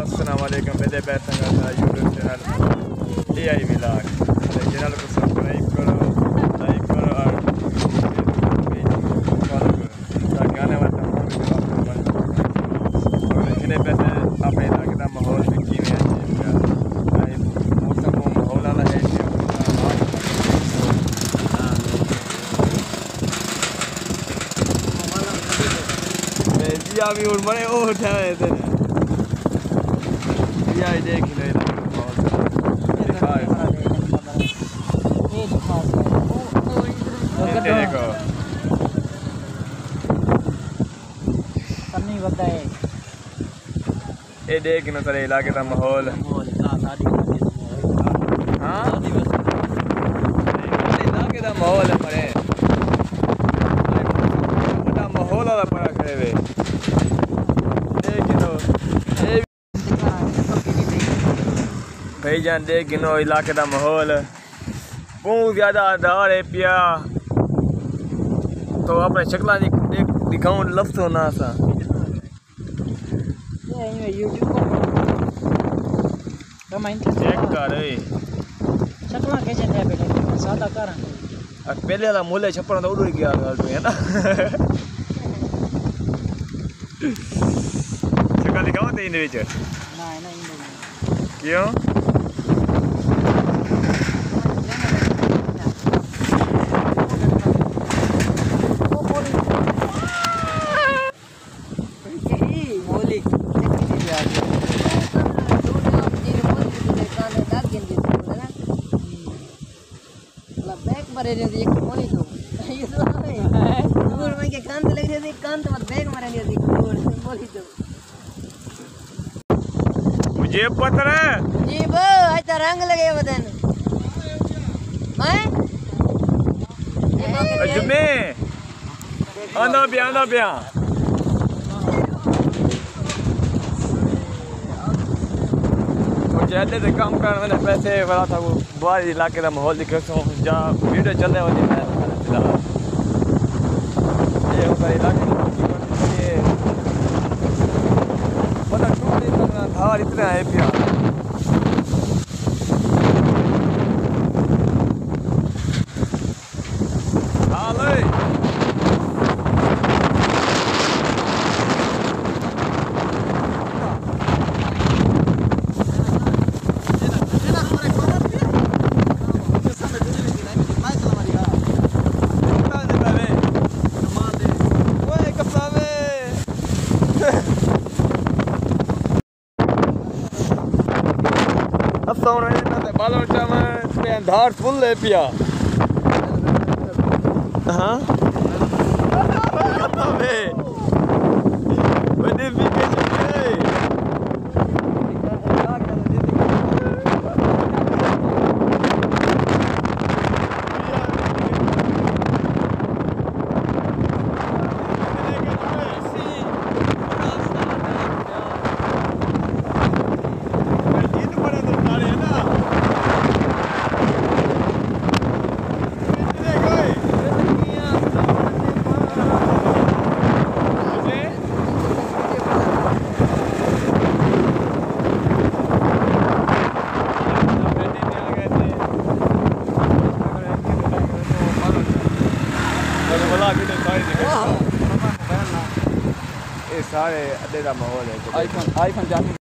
अस्सलाम वालेकुम मेरे पैसा का YouTube channel AI vlog channel को सब्सक्राइब करो, लाइक करो और फॉलो करो ताकि आने वाला जितने पैसे अपने इलाके का माहौल में किमें मौसम को माहौल वाला है भी और बड़े वो उठाए थे या देख ले देखो नहीं बताए ये देख ना तेरे इलाके का माहौल हाँ इलाके का माहौल है पड़े बड़ा माहौल वाला पड़ा खड़े हुए भाई जान देख गिनो इलाके का माहौल बहुत ज़्यादा आधार है पिया तो अपने शक्ल दिखाऊं लफ्ज़ होना सा चेक कर शक्ल कैसे थे पहले सादा कर पहले वाला मूल्य छप्पन तो उड़ गया है ना शक्ल दिखाओ तो इन क्यों मरे रहती एक मोली तो ये तो नहीं है दूर में के कान लग रही थी कान तो मत बैग मारे रहती दूर मोली तो मुझे पता है जी वो ऐसा रंग लगे बदन मैं अजमे आना बिया जैसे से काम करने मैंने पैसे वाला था वो बाहर इलाके का माहौल दिखे तो जहाँ वीडियो चलने वाली है ये होता इलाके ये पता टूटने का धार इतना है पिया बालों में धार फुल है पिया हाँ सारे अड्डे का माहौल है आईफोन